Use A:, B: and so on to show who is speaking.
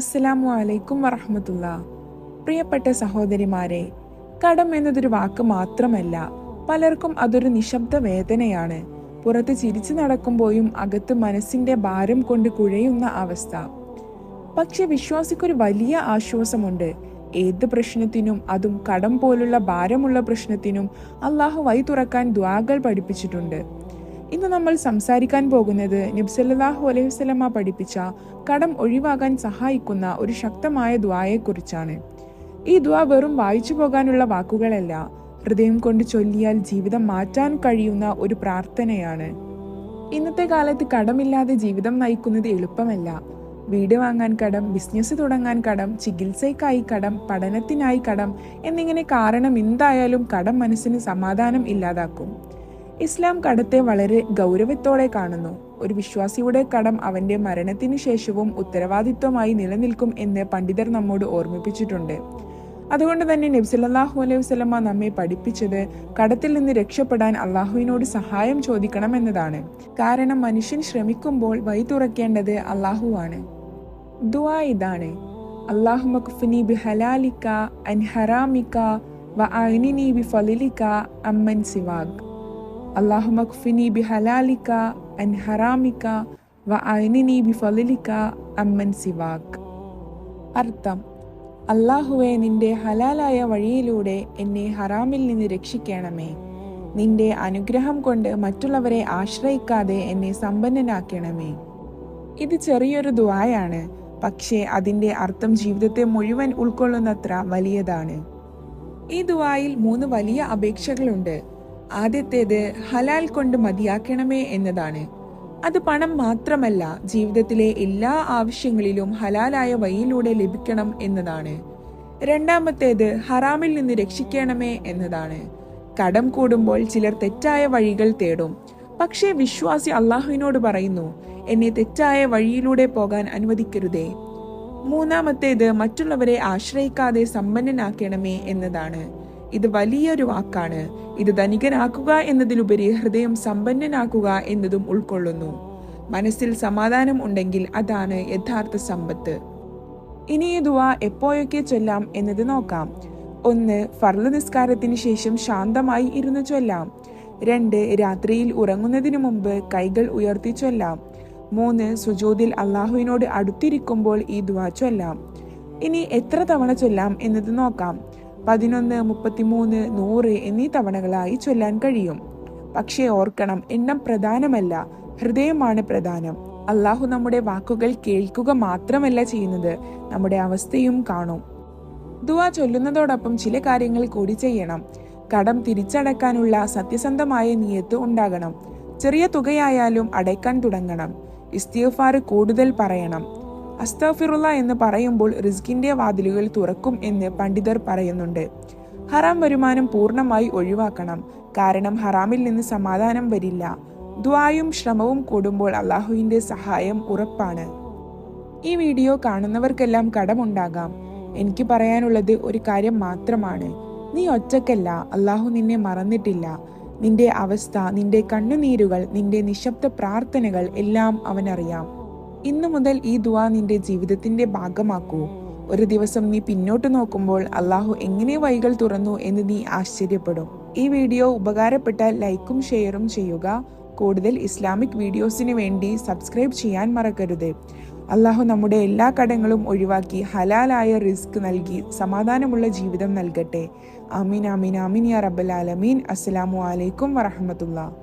A: അസ്സലാമു അലൈക്കും വറഹ്മത്തുള്ള. പ്രിയപ്പെട്ട സഹോദരിമാരെ, കടം എന്നതൊരു വാക്ക് മാത്രമല്ല, പലർക്കും അതൊരു നിശബ്ദ വേദനയാണ്. പുറത്ത് ചിരിച്ചു നടക്കുമ്പോഴും അകത്ത് മനസ്സിന്റെ ഭാരം കൊണ്ട് കുഴയുന്ന അവസ്ഥ. പക്ഷെ വിശ്വാസിക്കൊരു വലിയ ആശ്വാസമുണ്ട്. ഏത് പ്രശ്നത്തിനും, അതും കടം പോലുള്ള ഭാരമുള്ള പ്രശ്നത്തിനും അള്ളാഹു വഴി തുറക്കാൻ ദുആകൾ പഠിപ്പിച്ചിട്ടുണ്ട്. ഇന്ന് നമ്മൾ സംസാരിക്കാൻ പോകുന്നത് നബി സല്ലല്ലാഹു അലൈഹി വസല്ലമ പഠിപ്പിച്ച കടം ഒഴിവാകാൻ സഹായിക്കുന്ന ഒരു ശക്തമായ ദുആയെക്കുറിച്ചാണ്. ഈ ദുആ വെറും വായിച്ചു പോകാനുള്ള വാക്കുകളല്ല, ഹൃദയം കൊണ്ട് ചൊല്ലിയാൽ ജീവിതം മാറ്റാൻ കഴിയുന്ന ഒരു പ്രാർത്ഥനയാണ്. ഇന്നത്തെ കാലത്ത് കടമില്ലാതെ ജീവിതം നയിക്കുന്നത് എളുപ്പമല്ല. വീട് വാങ്ങാൻ കടം, ബിസിനസ് തുടങ്ങാൻ കടം, ചികിത്സയ്ക്കായി കടം, പഠനത്തിനായി കടം എന്നിങ്ങനെ കാരണം എന്തായാലും കടം മനസ്സിന് സമാധാനം ഇല്ലാതാക്കും. ഇസ്ലാം കടത്തെ വളരെ ഗൗരവത്തോടെ കാണുന്നു. ഒരു വിശ്വാസിയുടെ കടം അവന്റെ മരണത്തിന് ശേഷവും ഉത്തരവാദിത്വമായി നിലനിൽക്കും എന്ന് പണ്ഡിതർ നമ്മോട് ഓർമ്മിപ്പിച്ചിട്ടുണ്ട്. അതുകൊണ്ട് തന്നെ നബി സല്ലല്ലാഹു അലൈഹി വസല്ലമ നമ്മെ പഠിപ്പിച്ചത് കടത്തിൽ നിന്ന് രക്ഷപ്പെടാൻ അള്ളാഹുവിനോട് സഹായം ചോദിക്കണം എന്നതാണ്. കാരണം മനുഷ്യൻ ശ്രമിക്കുമ്പോൾ വഴി തുറക്കേണ്ടത് അള്ളാഹുവാണ്. ദുആ ഇതാണ്: അല്ലാഹുമ്മ ക്ഫിനി ബിഹലാലിക അൻ ഹറാമിക വഅഅ്നിനി ബിഫളിലിക അമ്മൻ സിവാക്. അല്ലാഹുമ്മ ക്ഫിനി ബിഹലാലിക അൻ ഹറാമിക വഅഅ്നിനി ബിഫളിലിക അമ്മൻ സിവാക്. അർത്ഥം: അല്ലാഹുവേ, നിന്റെ ഹലാലായ വഴിയിലൂടെ എന്നെ ഹറാമിൽ നിന്ന് രക്ഷിക്കണമേ. നിന്റെ അനുഗ്രഹം കൊണ്ട് മറ്റുള്ളവരെ ആശ്രയിക്കാതെ എന്നെ സമ്പന്നനാക്കണമേ. ഇത് ചെറിയൊരു ദുആയാണ്, പക്ഷേ അതിന്റെ അർത്ഥം ജീവിതത്തെ മുഴുവൻ ഉൾക്കൊള്ളുന്നത്ര വലിയതാണ്. ഈ ദുആയിൽ 3 വലിയ അപേക്ഷകളുണ്ട്. ആദ്യത്തേത് ഹലാൽ കൊണ്ട് മതിയാക്കണമേ എന്നതാണ്. അത് പണം മാത്രമല്ല, ജീവിതത്തിലെ എല്ലാ ആവശ്യങ്ങളിലും ഹലാലായ വഴിയിലൂടെ ലഭിക്കണം എന്നതാണ്. രണ്ടാമത്തേത് ഹറാമിൽ നിന്ന് രക്ഷിക്കണമേ എന്നതാണ്. കടം കൂടുമ്പോൾ ചിലർ തെറ്റായ വഴികൾ തേടും. പക്ഷേ വിശ്വാസി അള്ളാഹുവിനോട് പറയുന്നു, എന്നെ തെറ്റായ വഴിയിലൂടെ പോകാൻ അനുവദിക്കരുതേ. മൂന്നാമത്തേത് മറ്റുള്ളവരെ ആശ്രയിക്കാതെ സമ്പന്നനാക്കണമേ എന്നതാണ്. ഇത് വലിയൊരു വാക്കാണ്. ഇത് ധനികനാക്കുക എന്നതിലുപരി ഹൃദയം സമ്പന്നനാക്കുക എന്നതും ഉൾക്കൊള്ളുന്നു. മനസ്സിൽ സമാധാനം ഉണ്ടെങ്കിൽ അതാണ് യഥാർത്ഥ സമ്പത്ത്. ഇനി ഈ ദുആ എപ്പോഴൊക്കെ ചൊല്ലാം എന്നത് നോക്കാം. 1. ഫർള് നിസ്കാരത്തിന് ശേഷം ശാന്തമായി ഇരുന്ന് ചൊല്ലാം. 2. രാത്രിയിൽ ഉറങ്ങുന്നതിന് മുമ്പ് കൈകൾ ഉയർത്തി ചൊല്ലാം. 3. സുജൂദിൽ അള്ളാഹുവിനോട് അടുത്തിരിക്കുമ്പോൾ ഈ ദുആ ചൊല്ലാം. ഇനി എത്ര തവണ ചൊല്ലാം എന്നത് നോക്കാം. 11, 33, 100 എന്നീ തവണകളായി ചൊല്ലാൻ കഴിയും. പക്ഷേ ഓർക്കണം, എണ്ണം പ്രധാനമല്ല, ഹൃദയമാണ് പ്രധാനം. അള്ളാഹു നമ്മുടെ വാക്കുകൾ കേൾക്കുക മാത്രമല്ല ചെയ്യുന്നത്, നമ്മുടെ അവസ്ഥയും കാണും. ദുആ ചൊല്ലുന്നതോടൊപ്പം ചില കാര്യങ്ങൾ കൂടി ചെയ്യണം. കടം തിരിച്ചടക്കാനുള്ള സത്യസന്ധമായ നിയത്ത് ഉണ്ടാകണം. ചെറിയ തുകയായാലും അടയ്ക്കാൻ തുടങ്ങണം. ഇസ്തിഗ്ഫാർ കൂടുതൽ പറയണം. അസ്തഗ്ഫിറുള്ള എന്ന് പറയുമ്പോൾ റിസ്കിന്റെ വാതിലുകൾ തുറക്കും എന്ന് പണ്ഡിതർ പറയുന്നുണ്ട്. ഹറാം വരുമാനം പൂർണ്ണമായി ഒഴിവാക്കണം. കാരണം ഹറാമിൽ നിന്ന് സമാധാനം വരില്ല. ദുആയും ശ്രമവും കൂടുമ്പോൾ അള്ളാഹുവിന്റെ സഹായം ഉറപ്പാണ്. ഈ വീഡിയോ കാണുന്നവർക്കെല്ലാം കടമുണ്ടാകാം. എനിക്ക് പറയാനുള്ളത് ഒരു കാര്യം മാത്രമാണ്: നീ ഒറ്റക്കല്ല, അള്ളാഹു നിന്നെ മറന്നിട്ടില്ല. നിന്റെ അവസ്ഥ, നിന്റെ കണ്ണുനീരുകൾ, നിന്റെ നിശബ്ദ പ്രാർത്ഥനകൾ എല്ലാം അവനറിയാം. ഇന്നു മുതൽ ഈ ദുആ നിന്റെ ജീവിതത്തിന്റെ ഭാഗമാക്കൂ. ഒരു ദിവസം നീ പിന്നോട്ട് നോക്കുമ്പോൾ അള്ളാഹു എങ്ങനെ വഴികൾ തുറന്നു എന്ന് നീ ആശ്ചര്യപ്പെടും. ഈ വീഡിയോ ഉപകാരപ്പെട്ടാൽ ലൈക്കും ഷെയറും ചെയ്യുക. കൂടുതൽ ഇസ്ലാമിക് വീഡിയോസിന് വേണ്ടി സബ്സ്ക്രൈബ് ചെയ്യാൻ മറക്കരുത്. അള്ളാഹു നമ്മുടെ എല്ലാ കടങ്ങളും ഒഴിവാക്കി ഹലാലായ റിസ്ക് നൽകി സമാധാനമുള്ള ജീവിതം നൽകട്ടെ. ആമീൻ ആമീൻ ആമീൻ യാ റബ്ബൽ ആലമീൻ. അസ്സലാമു അലൈക്കും വറഹ്മത്തുള്ളാഹി.